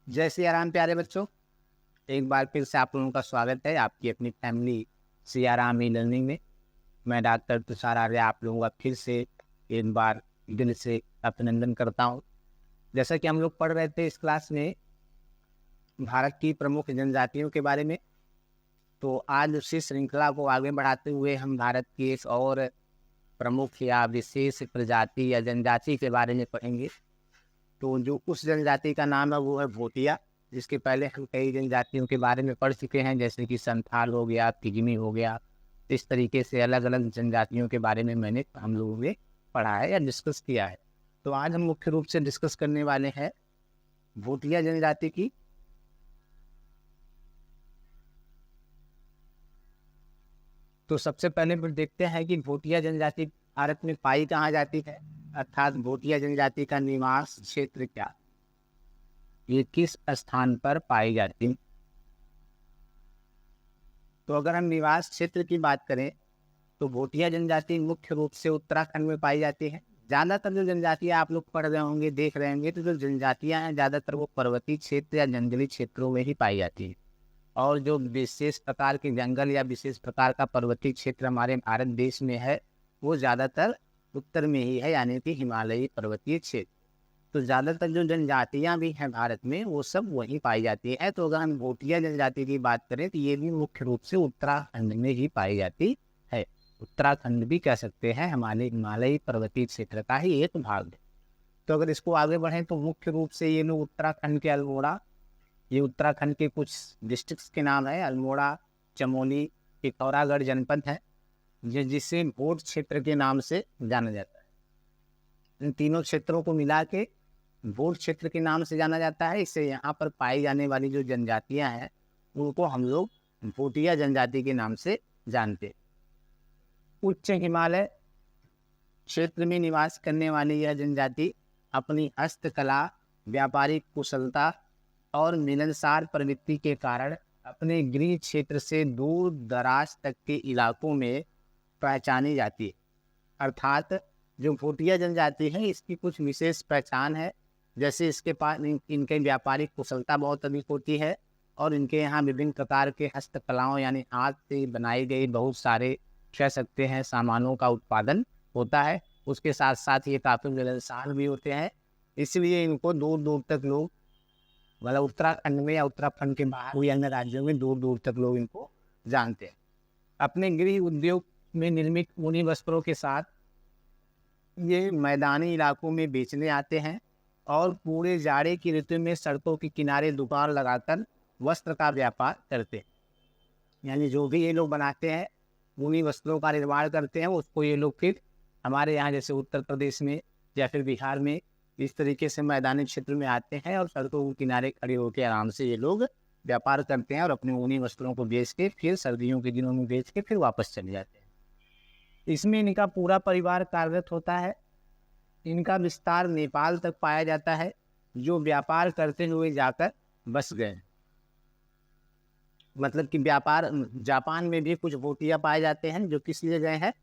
जय श्री राम प्यारे बच्चों। एक बार फिर से आप लोगों का स्वागत है आपकी अपनी family Siya Ram e learning में। मैं डॉक्टर तुषार आर्य आप लोगों का फिर से एक बार दिल से अभिनंदन करता हूँ। जैसा कि हम लोग पढ़ रहे थे इस क्लास में भारत की प्रमुख जनजातियों के बारे में, तो आज उसी श्रृंखला को आगे बढ़ाते हुए हम भारत की एक और प्रमुख या विशेष प्रजाति या जनजाति के बारे में पढ़ेंगे। तो जो उस जनजाति का नाम है वो है भोटिया, जिसके पहले हम कई जनजातियों के बारे में पढ़ चुके हैं, जैसे कि संथाल हो गया, पिग्मी हो गया। इस तरीके से अलग अलग जनजातियों के बारे में हम लोगों ने पढ़ा है या डिस्कस किया है। तो आज हम मुख्य रूप से डिस्कस करने वाले हैं भोटिया जनजाति की। तो सबसे पहले फिर देखते हैं कि भोटिया जनजाति भारत में पाई कहाँ जाती है, अर्थात भोटिया जनजाति का निवास क्षेत्र क्या, ये किस स्थान पर पाई जाती है। तो अगर हम निवास क्षेत्र की बात करें तो भोटिया जनजाति मुख्य रूप से उत्तराखंड में पाई जाती है। ज़्यादातर जो जनजातियाँ आप लोग पढ़ रहे होंगे, देख रहे होंगे, तो जो जनजातियाँ हैं ज़्यादातर वो पर्वतीय क्षेत्र या जंगली क्षेत्रों में ही पाई जाती है। और जो विशेष प्रकार के जंगल या विशेष प्रकार का पर्वतीय क्षेत्र हमारे भारत देश में है वो ज़्यादातर उत्तर में ही है, यानी कि हिमालयी पर्वतीय क्षेत्र। तो ज़्यादातर जो जनजातियाँ भी हैं भारत में वो सब वहीं पाई जाती है। तो अगर हम भोटिया जनजाति की बात करें तो ये भी मुख्य रूप से उत्तराखंड में ही पाई जाती है। उत्तराखंड भी कह सकते हैं हमारे हिमालयी पर्वतीय क्षेत्र का ही एक भाग है। तो अगर इसको आगे बढ़ें तो मुख्य रूप से ये लोग उत्तराखंड के अल्मोड़ा, ये उत्तराखंड के कुछ डिस्ट्रिक्ट्स के नाम है, अल्मोड़ा, चमोली, पिथौरागढ़ जनपद है, जिसे भोट क्षेत्र के नाम से जाना जाता है। इन तीनों क्षेत्रों को मिला के भोट क्षेत्र के नाम से जाना जाता है। इससे यहाँ पर पाई जाने वाली जो जनजातियाँ हैं उनको हम लोग भोटिया जनजाति के नाम से जानते हैं। उच्च हिमालय क्षेत्र में निवास करने वाली यह जनजाति अपनी हस्तकला, व्यापारिक कुशलता और मिलनसार प्रवृत्ति के कारण अपने गृह क्षेत्र से दूर दराज तक के इलाकों में पहचानी जाती है। अर्थात जो भोटिया जनजाति है इसकी कुछ विशेष पहचान है, जैसे इसके पास इनके व्यापारिक कुशलता बहुत अधिक होती है और इनके यहाँ विभिन्न प्रकार के हस्तकलाओं यानी हाथ से बनाई गई बहुत सारे कह सकते हैं सामानों का उत्पादन होता है। उसके साथ साथ ये काफ़ी मिलनसार भी होते हैं, इसलिए इनको दूर दूर तक लोग, मतलब उत्तराखंड में या उत्तराखंड के बाहर या अन्य राज्यों में दूर दूर तक लोग इनको जानते हैं। अपने गृह उद्योग में निर्मित ऊनी वस्त्रों के साथ ये मैदानी इलाकों में बेचने आते हैं और पूरे जाड़े की ऋतु में सड़कों के किनारे दुकान लगाकर वस्त्र का व्यापार करते हैं। यानी जो भी ये लोग बनाते हैं, ऊनी वस्त्रों का निर्माण करते हैं, उसको ये लोग फिर हमारे यहाँ जैसे उत्तर प्रदेश में या फिर बिहार में इस तरीके से मैदानी क्षेत्र में आते हैं और सड़कों के किनारे खड़े होकर आराम से ये लोग व्यापार करते हैं और अपने ऊनी वस्त्रों को बेच के फिर सर्दियों के दिनों में बेच के फिर वापस चले जाते हैं। इसमें इनका पूरा परिवार कार्यरत होता है। इनका विस्तार नेपाल तक पाया जाता है, जो व्यापार करते हुए जाकर बस गए। मतलब कि व्यापार जापान में भी कुछ भोटिया पाए जाते हैं जो किस लिए गए हैं,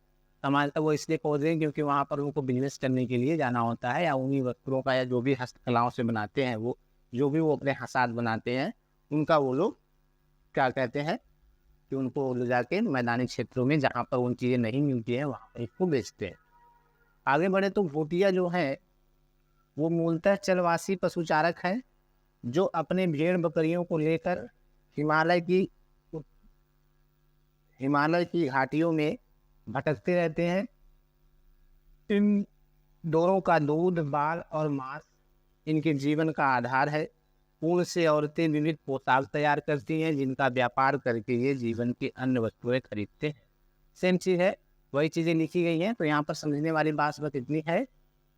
सामान्यतः वो इसलिए पहुँच गए क्योंकि वहाँ पर उनको बिजनेस करने के लिए जाना होता है, या उन्हीं वस्त्रों का या जो भी हस्तकलाओं से बनाते हैं वो जो भी वो अपने हाथ बनाते हैं उनका वो लोग क्या कहते हैं कि उनको ले जाके मैदानी क्षेत्रों में जहाँ पर उन चीज़ें नहीं मिलती हैं वहाँ पर इसको बेचते हैं। आगे बढ़े तो भोटिया जो है वो मूलतः चलवासी पशुचारक हैं जो अपने भेड़ बकरियों को लेकर हिमालय की घाटियों में भटकते रहते हैं। इन दोनों का दूध, बाल और मांस इनके जीवन का आधार है। ऊन से औरतें विविध पोशाक तैयार करती हैं जिनका व्यापार करके ये जीवन की अन्य वस्तुएं खरीदते हैं। सेम चीज़ है, वही चीज़ें लिखी गई हैं। तो यहाँ पर समझने वाली बात बस इतनी है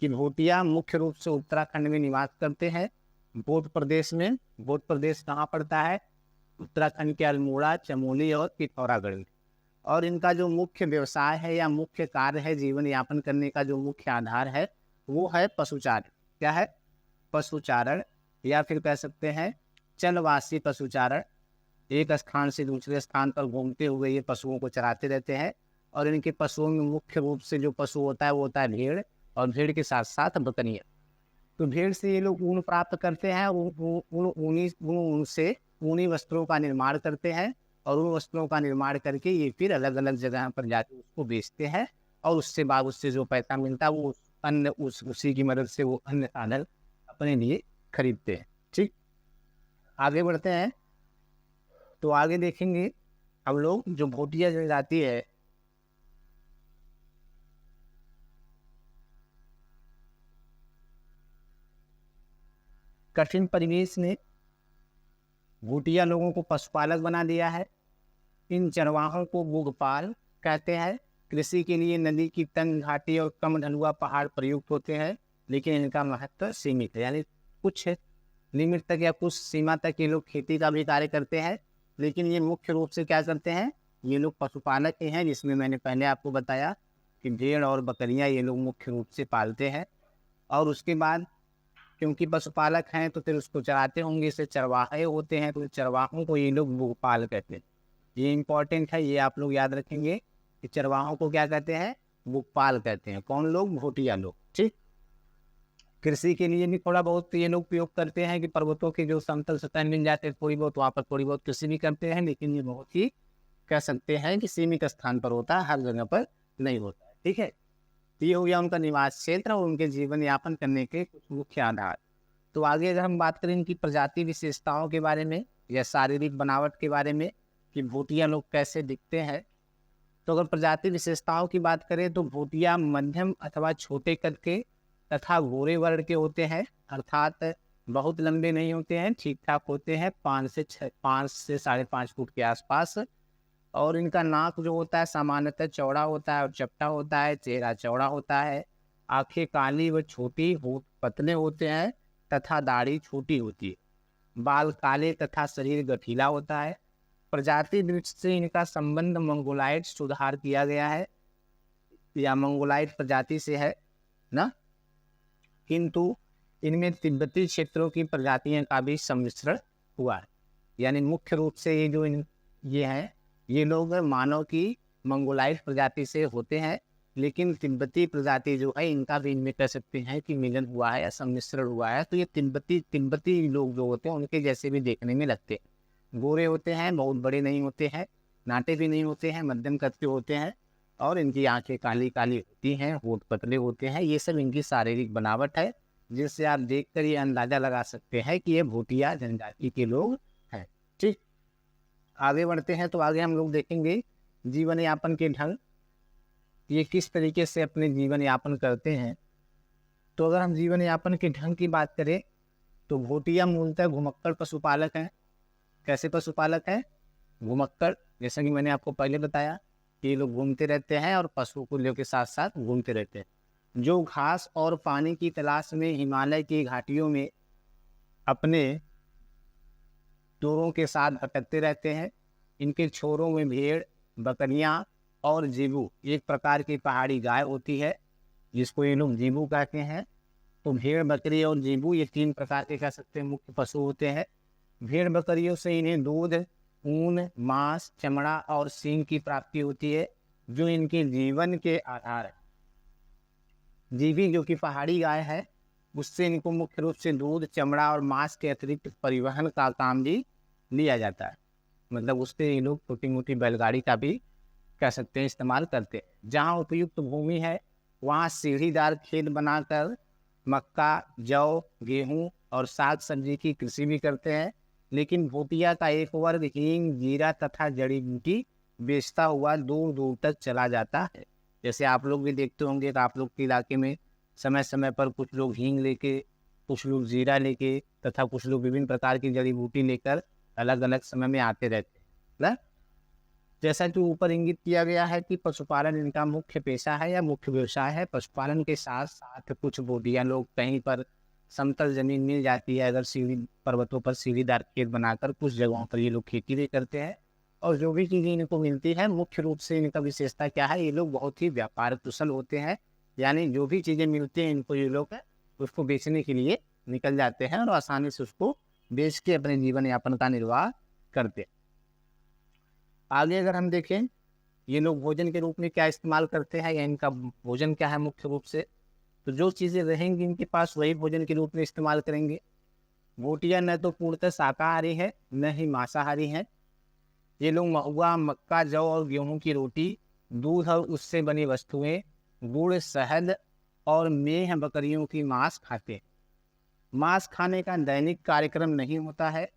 कि भोटिया मुख्य रूप से उत्तराखंड में निवास करते हैं। भोट प्रदेश में, भोट प्रदेश कहाँ पड़ता है, उत्तराखंड के अल्मोड़ा, चमोली और पिथौरागढ़ में। और इनका जो मुख्य व्यवसाय है या मुख्य कार्य है, जीवन यापन करने का जो मुख्य आधार है वो है पशुचारण। क्या है? पशुचारण, या फिर कह सकते हैं चलवासी पशुचारण। एक स्थान से दूसरे स्थान पर घूमते हुए ये पशुओं को चराते रहते हैं। और इनके पशुओं में मुख्य रूप से जो पशु होता है वो होता है भेड़, और भेड़ के साथ साथ बकरियाँ। तो भेड़ से ये लोग ऊन प्राप्त करते हैं और ऊन से ऊनी वस्त्रों का निर्माण करते हैं और उन वस्त्रों का निर्माण करके ये फिर अलग अलग जगह पर जाकर उसको बेचते हैं और उससे बाद उससे जो पैसा मिलता है वो अन्य उसी की मदद से वो अन्य साधन अपने लिए खरीदते हैं। ठीक, आगे बढ़ते हैं। तो आगे देखेंगे हम लोग जो भोटिया जनजाति है, कठिन परिवेश ने भोटिया लोगों को पशुपालक बना दिया है। इन चरवाहों को बुगपाल कहते हैं। कृषि के लिए नदी की तंग घाटी और कम ढलुआ पहाड़ प्रयुक्त होते हैं, लेकिन इनका महत्व सीमित है, यानी कुछ लिमिट तक या कुछ सीमा तक ये लोग खेती का भी कार्य करते हैं, लेकिन ये मुख्य रूप से क्या करते हैं, ये लोग पशुपालक ही हैं, जिसमें मैंने पहले आपको बताया कि भेड़ और बकरियां ये लोग मुख्य रूप से पालते हैं। और उसके बाद क्योंकि पशुपालक हैं तो फिर उसको चराते होंगे, इसे चरवाहे होते हैं, तो चरवाहों को ये लोग बुगपाल कहते हैं। ये इंपॉर्टेंट है, ये आप लोग याद रखेंगे कि चरवाहों को क्या कहते हैं, बुगपाल कहते हैं। कौन लोग, भोटिया लोग। ठीक, कृषि के लिए भी थोड़ा बहुत ये लोग उपयोग करते हैं कि पर्वतों के जो समतल सतह मिल जाते हैं थोड़ी बहुत, वहाँ पर थोड़ी बहुत कृषि भी करते हैं, लेकिन ये बहुत ही कह सकते हैं कि सीमित स्थान पर होता है, हर जगह पर नहीं होता है। ठीक है, ये हो गया उनका निवास क्षेत्र और उनके जीवन यापन करने के कुछ मुख्य आधार। तो आगे अगर हम बात करें इनकी प्रजाति विशेषताओं के बारे में या शारीरिक बनावट के बारे में कि भोटिया लोग कैसे दिखते हैं, तो अगर प्रजाति विशेषताओं की बात करें तो भोटिया मध्यम अथवा छोटे कद के तथा गोरे वर्ण के होते हैं, अर्थात बहुत लंबे नहीं होते हैं, ठीक ठाक होते हैं, 5 से 5.5 फुट के आसपास। और इनका नाक जो होता है सामान्यतः चौड़ा होता है और चपटा होता है, चेहरा चौड़ा होता है, आंखें काली व छोटी पतले होते हैं तथा दाढ़ी छोटी होती है, बाल काले तथा शरीर गठीला होता है। प्रजाति दृष्टि से इनका संबंध मंगोलाइट सुधार किया गया है या मंगोलाइट प्रजाति से है ना, किंतु इनमें तिब्बती क्षेत्रों की प्रजातियों का भी सम्मिश्रण हुआ है। यानी मुख्य रूप से ये जो ये हैं, ये लोग मानव की मंगोलाइट प्रजाति से होते हैं, लेकिन तिब्बती प्रजाति जो है इनका भी इनमें कह सकते हैं कि मिलन हुआ है या सम्मिश्रण हुआ है। तो ये तिब्बती लोग जो होते हैं उनके जैसे भी देखने में लगते हैं, गोरे होते हैं, बहुत बड़े नहीं होते हैं, नाटे भी नहीं होते हैं, मध्यम कद के होते हैं और इनकी आंखें काली काली होती हैं, होंठ पतले होते हैं। ये सब इनकी शारीरिक बनावट है, जिससे आप देखकर ये अंदाजा लगा सकते हैं कि ये भोटिया जनजाति के लोग हैं। ठीक, आगे बढ़ते हैं। तो आगे हम लोग देखेंगे जीवन यापन के ढंग, ये किस तरीके से अपने जीवन यापन करते हैं। तो अगर हम जीवन यापन के ढंग की बात करें तो भोटिया मूलतः घुमक्कड़ पशुपालक हैं। कैसे पशुपालक हैं, घुमक्कड़, जैसा कि मैंने आपको पहले बताया कि ये लोग घूमते रहते हैं और पशुओं के साथ साथ घूमते रहते हैं, जो घास और पानी की तलाश में हिमालय की घाटियों में अपने टोरों के साथ भटकते रहते हैं। इनके छोरों में भेड़, बकरियां और जीबू, एक प्रकार की पहाड़ी गाय होती है जिसको ये लोग जीबू कहते हैं। तो भेड़, बकरी और जीबू ये 3 प्रकार के कह सकते हैं मुख्य पशु होते हैं। भेड़ बकरियों से इन्हें दूध, ऊन, मांस, चमड़ा और सींग की प्राप्ति होती है, जो इनके जीवन के आधार है। जीबी जो कि पहाड़ी गाय है, उससे इनको मुख्य रूप से दूध, चमड़ा और मांस के अतिरिक्त परिवहन का काम भी लिया जाता है। मतलब उससे ये लोग छोटी मोटी बैलगाड़ी का भी कह सकते हैं इस्तेमाल करते हैं। जहाँ उपयुक्त भूमि है वहाँ सीढ़ीदार खेत बनाकर मक्का, जौ, गेहूँ और साग सब्जी की कृषि भी करते हैं। लेकिन भोटिया का एक वर्ग हींग, जीरा तथा जड़ी बूटी बेचता हुआ दूर दूर तक चला जाता है। जैसे आप लोग भी देखते होंगे कि आप लोग के इलाके में समय समय पर कुछ लोग हींग लेके, कुछ लोग जीरा लेके तथा कुछ लोग विभिन्न प्रकार की जड़ी बूटी लेकर अलग अलग समय में आते रहते हैं ना। जैसा कि ऊपर इंगित किया गया है कि पशुपालन इनका मुख्य पेशा है या मुख्य व्यवसाय है। पशुपालन के साथ साथ कुछ भोटिया लोग कहीं पर समतल जमीन मिल जाती है, अगर पर्वतों पर सीढ़ीदार खेत बनाकर कुछ जगहों पर ये लोग खेती भी करते हैं। और जो भी चीज़ें इनको मिलती है, मुख्य रूप से इनका विशेषता क्या है, ये लोग बहुत ही व्यापार कुशल होते हैं। यानी जो भी चीज़ें मिलती हैं इनको, ये लोग उसको बेचने के लिए निकल जाते हैं और आसानी से उसको बेच के अपने जीवन यापन का निर्वाह करते हैं। आगे अगर हम देखें ये लोग भोजन के रूप में क्या इस्तेमाल करते हैं या इनका भोजन क्या है मुख्य रूप से, तो जो चीज़ें रहेंगी इनके पास वही भोजन के रूप में इस्तेमाल करेंगे। बोटियाँ न तो पूर्णतः शाकाहारी है न ही मांसाहारी हैं। ये लोग महुआ, मक्का, जौ और गेहूं की रोटी, दूध और उससे बनी वस्तुएं, गुड़, शहद और मेह बकरियों की मांस खाते हैं। मांस खाने का दैनिक कार्यक्रम नहीं होता है।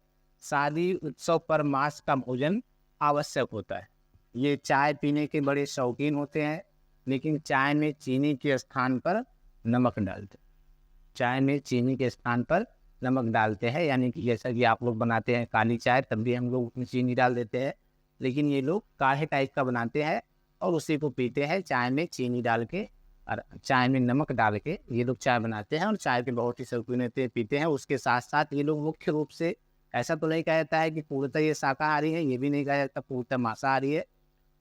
शादी उत्सव पर मांस का भोजन आवश्यक होता है। ये चाय पीने के बड़े शौकीन होते हैं, लेकिन चाय में चीनी के स्थान पर नमक डालते हैं। चाय में चीनी के स्थान पर नमक डालते हैं, यानी कि जैसा कि आप लोग बनाते हैं काली चाय, तब भी हम लोग उसमें चीनी डाल देते हैं, लेकिन ये लोग काढ़े टाइप का बनाते हैं और उसी को पीते हैं। चाय में चीनी डाल के और चाय में नमक डाल के ये लोग चाय बनाते हैं और चाय के बहुत ही शौकीन होते हैं, पीते हैं। उसके साथ साथ ये लोग मुख्य रूप से, ऐसा तो नहीं कहा जाता है कि पूर्णतः ये शाकाहारी है, ये भी नहीं कहा जाता पूर्णतः मांसाहारी है।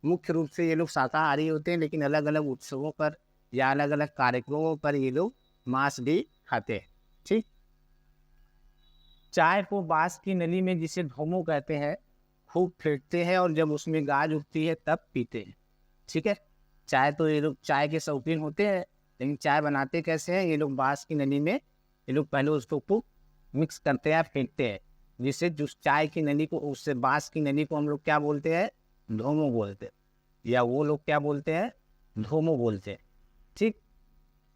मुख्य रूप से ये लोग शाकाहारी होते हैं, लेकिन अलग अलग उत्सवों पर या अलग अलग कार्यक्रमों पर ये लोग मांस भी खाते हैं। ठीक। चाय को बांस की नली में, जिसे धोमो कहते हैं, खूब फेंटते हैं और जब उसमें गाज उगती है तब पीते हैं। ठीक है। चाय तो ये लोग चाय के शौकीन होते हैं, लेकिन चाय बनाते कैसे हैं? ये लोग बांस की नली में ये लोग पहले उसको खूब मिक्स करते हैं, फेंटते हैं, जिससे जो चाय की नली को, उससे बांस की नली को हम लोग क्या बोलते हैं? धोमो बोलते हैं, या वो लोग क्या बोलते हैं? धोमो बोलते हैं। ठीक।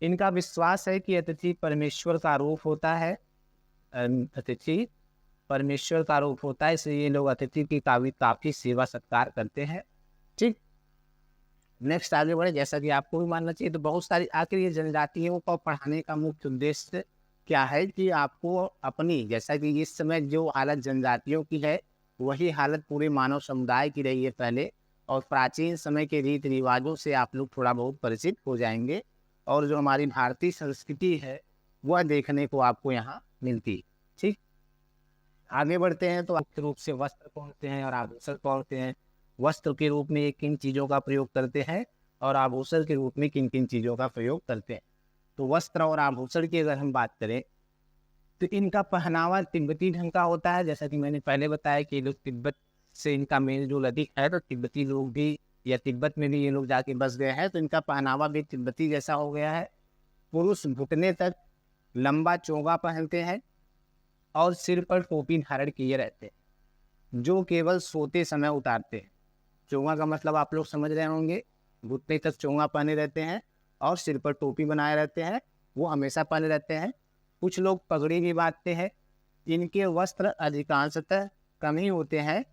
इनका विश्वास है कि अतिथि परमेश्वर का रूप होता है। अतिथि परमेश्वर का रूप होता है, इसलिए ये लोग अतिथि की काफी सेवा सत्कार करते हैं। ठीक। नेक्स्ट आगे बढ़े। जैसा कि आपको भी मानना चाहिए, तो बहुत सारी आखिर ये जनजातियों को पढ़ाने का मुख्य उद्देश्य क्या है कि आपको अपनी, जैसा कि इस समय जो हालत जनजातियों की है वही हालत पूरे मानव समुदाय की रही है पहले, और प्राचीन समय के रीति रिवाजों से आप लोग थोड़ा बहुत परिचित हो जाएंगे, और जो हमारी भारतीय संस्कृति है वह देखने को आपको यहाँ मिलती है। ठीक। आगे बढ़ते हैं तो मुख्य रूप से वस्त्र पहनते हैं और आभूषण पहनते हैं। वस्त्र के रूप में ये किन चीज़ों का प्रयोग करते हैं और आभूषण के रूप में किन किन चीज़ों का प्रयोग करते हैं? तो वस्त्र और आभूषण की अगर हम बात करें तो इनका पहनावा तिब्बती ढंग का होता है। जैसा कि मैंने पहले बताया कि लोग तिब्बत से इनका मेल जोल अधिक है, तो तिब्बती लोग भी, या तिब्बत में भी ये लोग जाके बस गए हैं, तो इनका पहनावा भी तिब्बती जैसा हो गया है। पुरुष घुटने तक लंबा चोगा पहनते हैं और सिर पर टोपी धारण किए रहते हैं, जो केवल सोते समय उतारते हैं। चोगा का मतलब आप लोग समझ रहे होंगे, घुटने तक चोगा पहने रहते हैं और सिर पर टोपी बनाए रहते हैं, वो हमेशा पहने रहते हैं। कुछ लोग पगड़ी भी बांधते हैं। इनके वस्त्र अधिकांशतः कम ही होते हैं,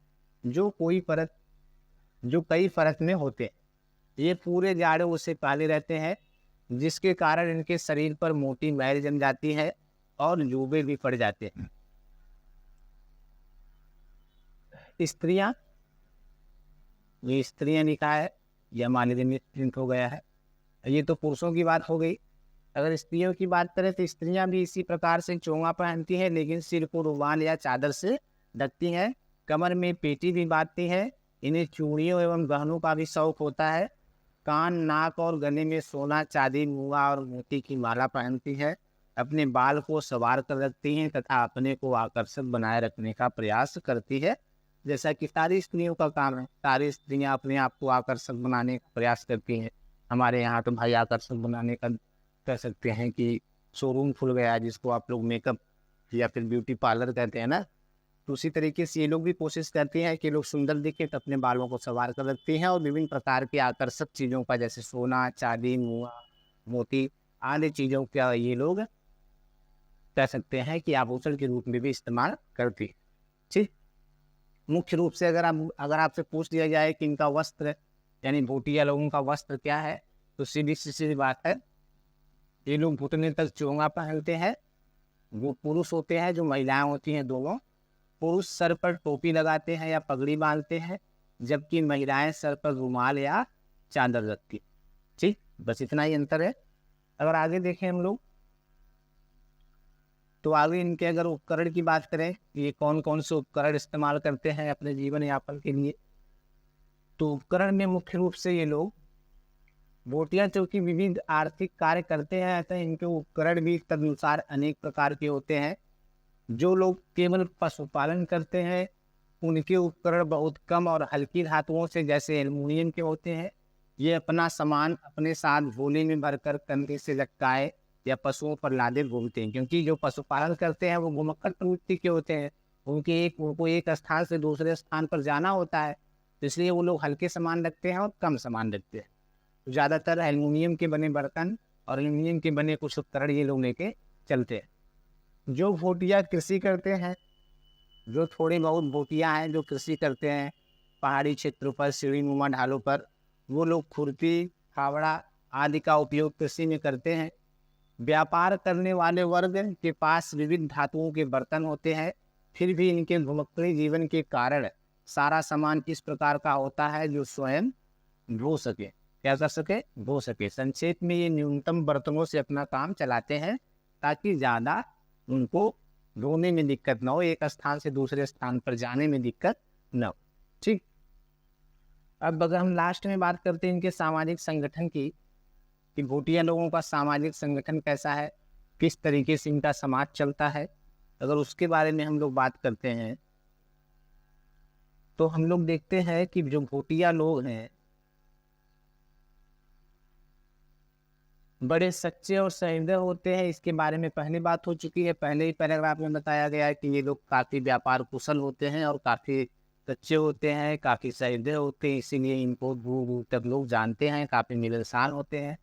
जो कई परत में होते हैं। ये पूरे जाड़े उसे पाले रहते हैं, जिसके कारण इनके शरीर पर मोटी मैल जम जाती है और जूबे भी पड़ जाते हैं। स्त्रियां, ये स्त्रियां लिखा है, यह मानवीय में प्रिंट हो गया है। ये तो पुरुषों की बात हो गई। अगर स्त्रियों की बात करें तो स्त्रियां भी इसी प्रकार से चोंगा पहनती हैं, लेकिन सिर को रुमाल या चादर से ढकती हैं। कमर में पेटी भी बांधती हैं। इन्हें चूड़ियों एवं गहनों का भी शौक होता है। कान, नाक और गले में सोना, चांदी, मुआ और मोती की माला पहनती है। अपने बाल को संवार कर रखती हैं तथा अपने को आकर्षक बनाए रखने का प्रयास करती है, जैसा कि सारी स्त्रियों का काम है। सारी स्त्रियां अपने आप को आकर्षक बनाने का प्रयास करती हैं। हमारे यहाँ तो भाई आकर्षक बनाने का कह सकते हैं कि शोरूम खुल गया है, जिसको आप लोग मेकअप या फिर ब्यूटी पार्लर कहते हैं ना। तो उसी तरीके से ये लोग भी कोशिश करते हैं कि लोग सुंदर दिखे, तो अपने बालों को संवार कर रखते हैं और विभिन्न प्रकार के आकर्षक चीज़ों का, जैसे सोना, चांदी, मुआ, मोती आदि चीज़ों का ये लोग कह सकते हैं कि आभूषण के रूप में भी इस्तेमाल करती है। ठीक। मुख्य रूप से अगर आपसे पूछ लिया जाए कि इनका वस्त्र, यानी भूटिया लोगों का वस्त्र क्या है, तो सीधी सी बात है, ये लोग घुटने तक चोंगा पहनते हैं। वो पुरुष होते हैं, जो महिलाएं होती हैं दोनों। पुरुष सर पर टोपी लगाते हैं या पगड़ी बांधते हैं, जबकि महिलाएं सर पर रुमाल या चादर रखती हैं। ठीक, बस इतना ही अंतर है। अगर आगे देखें हम लोग, तो आगे इनके अगर उपकरण की बात करें, ये कौन कौन से उपकरण इस्तेमाल करते हैं अपने जीवन यापन के लिए, तो उपकरण में मुख्य रूप से ये लोग बोटियां चूंकि विविध आर्थिक कार्य करते हैं, अतः इनके उपकरण भी तदनुसार अनेक प्रकार के होते हैं। जो लोग केवल पशुपालन करते हैं, उनके उपकरण बहुत कम और हल्की धातुओं से, जैसे एल्युमिनियम के होते हैं। ये अपना सामान अपने साथ झोले में भरकर कंधे से लटकाए या पशुओं पर लादे घूमते हैं, क्योंकि जो पशुपालन करते हैं वो घुमक्कड़ प्रवृत्ति के होते हैं। उनको एक स्थान से दूसरे स्थान पर जाना होता है, तो इसलिए वो लोग हल्के सामान रखते हैं और कम सामान रखते हैं। तो ज़्यादातर एल्युमिनियम के बने बर्तन और एल्युमिनियम के बने कुछ उपकरण ये लोग लेके चलते हैं। जो भोटिया कृषि करते हैं, जो थोड़े बहुत भोटिया हैं जो कृषि करते हैं पहाड़ी क्षेत्रों पर, सीढ़ीनुमा ढालों पर, वो लोग खुरपी, फावड़ा आदि का उपयोग कृषि में करते हैं। व्यापार करने वाले वर्ग के पास विविध धातुओं के बर्तन होते हैं, फिर भी इनके घुमक्कड़ी जीवन के कारण सारा सामान इस प्रकार का होता है जो स्वयं ढो सके, क्या कर सके, ढो सके। संक्षेप में ये न्यूनतम बर्तनों से अपना काम चलाते हैं ताकि ज़्यादा उनको ढोने में दिक्कत ना हो, एक स्थान से दूसरे स्थान पर जाने में दिक्कत न हो। ठीक, अब अगर हम लास्ट में बात करते हैं इनके सामाजिक संगठन की, कि भोटिया लोगों का सामाजिक संगठन कैसा है, किस तरीके से इनका समाज चलता है, अगर उसके बारे में हम लोग बात करते हैं तो हम लोग देखते हैं कि जो भोटिया लोग हैं बड़े सच्चे और सहृदय होते हैं। इसके बारे में पहले बात हो चुकी है, पहले ही पैराग्राफ में बताया गया है कि ये लोग काफ़ी व्यापार कुशल होते हैं और काफ़ी सच्चे होते हैं, काफ़ी सहृदय होते हैं, इसीलिए इनको दूर दूर तक लोग जानते हैं, काफ़ी मिलनसार होते हैं।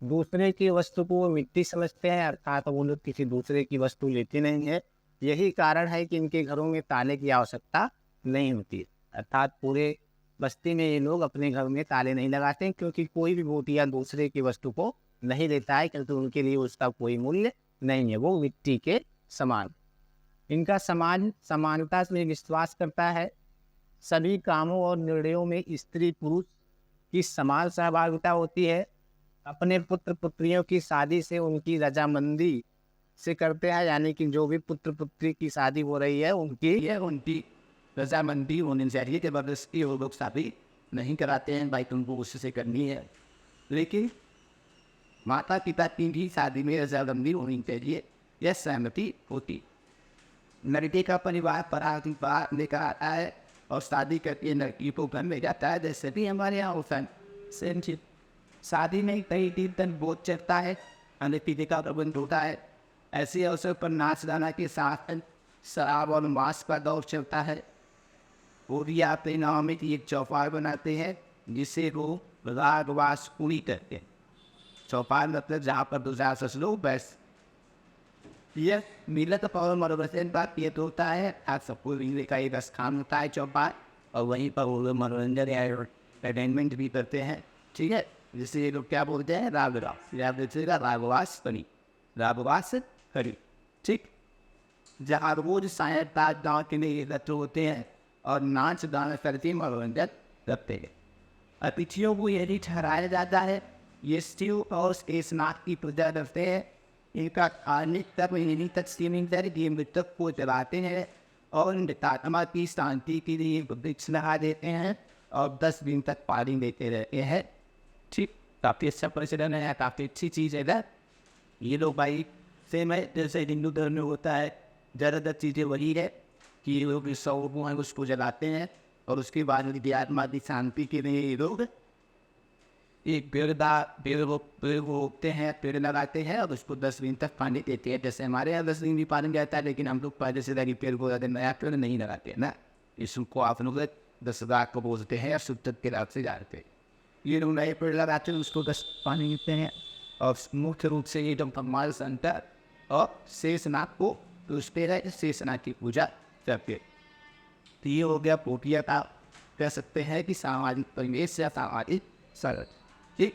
दूसरे की वस्तु को वो मिट्टी समझते हैं, अर्थात वो लोग किसी दूसरे की वस्तु लेते नहीं है। यही कारण है कि इनके घरों में ताले की आवश्यकता नहीं होती, अर्थात पूरे बस्ती में ये लोग अपने घर में ताले नहीं लगाते, क्योंकि कोई भी भोटिया दूसरे की वस्तु को नहीं लेता है, क्योंकि उनके लिए उसका कोई मूल्य नहीं है, वो मिट्टी के समान। इनका समाज समानता में विश्वास करता है, सभी कामों और निर्णयों में स्त्री पुरुष की समान सहभागिता होती है। अपने पुत्र पुत्रियों की शादी से उनकी रजामंदी से करते हैं, यानी कि जो भी पुत्र पुत्री की शादी हो रही है उनकी रजामंदी होनी चाहिए, जबरदस्ती वो लोग शादी नहीं कराते हैं, भाई तुमको उससे करनी है। लेकिन माता पिता की भी शादी में रजामंदी होनी चाहिए, यह सहमति होती। लड़के का परिवार बारात बाहर लेकर आता है और शादी करके लड़की को घर में जाता है, जैसे भी हमारे यहाँ होता है। सेम चीज शादी में कई दिन तक बोझ चढ़ता है, खाने पीने का प्रबंध होता है। ऐसे अवसर पर नाच गाना के साथ शराब और मांस का दौर चलता है। वो भी अपने नाम में एक चौपाल बनाते हैं जिसे वो रागवास पूरी करते हैं। चौपाल मतलब जहाँ पर 200 लोग बैठ, यह मिलत और मनोरंजन का केंद्र होता है। आज सबको मिलने का एक स्थान होता है चौपाल, और वहीं पर वो मनोरंजन या एंटरटेनमेंट भी करते हैं। ठीक है, जिसे ये लोग क्या बोलते हैं, रागवास, या रागवास करी, रागवास करी। ठीक, जहाँ रोज शायद गाँव के लिए एकत्र होते हैं और नाच गाना करके मनोरंजन करते हैं। अतिथियों को यदि ठहराया जाता है, ये स्टीव और स्नात की पूजा करते हैं। इनका खाने तक महीने तक स्टीमिंग करके मृतक को जलाते हैं और आत्मा की शांति के लिए वृक्ष लगा देते हैं और 10 दिन तक पानी देते रहते हैं। ठीक, काफ़ी अच्छा प्रचलन है, काफ़ी अच्छी चीज़ है ना। ये लोग भाई सेम है जैसे हिंदू धर्म में होता है, ज़्यादातर चीज़ें वही है कि ये लोग शव को है उसको जलाते हैं और उसके बाद उनकी आत्मा की शांति के लिए ये लोग एक पेड़ को उगते हैं, पेड़ लगाते हैं और उसको 10 दिन तक पानी देते हैं। जैसे हमारे यहाँ 10 दिन भी पानी जाता है, लेकिन हम लोग पहले से लगी पेड़ को नया पेड़ नहीं लगाते हैं ना, इसको आप लोग 10 रात को बोलते हैं और शुद्ध के रात से जाते हैं। ये लोग नए पेड़ लगाते हैं, उसको 10 पानी देते हैं और मुख्य रूप से ये भगवान शंकर और शेषनाग को तो उस पर है शेषनाग की पूजा करते हैं। तो ये हो गया भोटिया का, कह सकते हैं कि सामाजिक परिवेश या सामाजिक सरल। ठीक,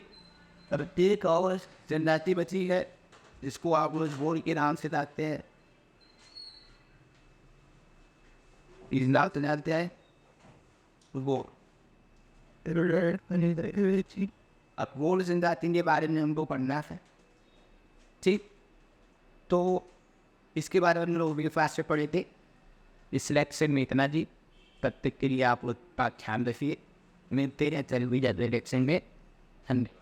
अब एक और जनजाति बची है जिसको आप लोग बोल के नाम से जानते हैं। इस नाम से जानते हैं वो। अब गोल जनजाति के बारे में हमको पढ़ना है। ठीक, तो इसके बारे में हम लोग विकास से पढ़े थे। इस लेक्चर में इतना जी, तब तक के लिए आप लोग का ध्यान रखिए। मिलते हैं टेलीविजन लेक्चर में। धन्यवाद।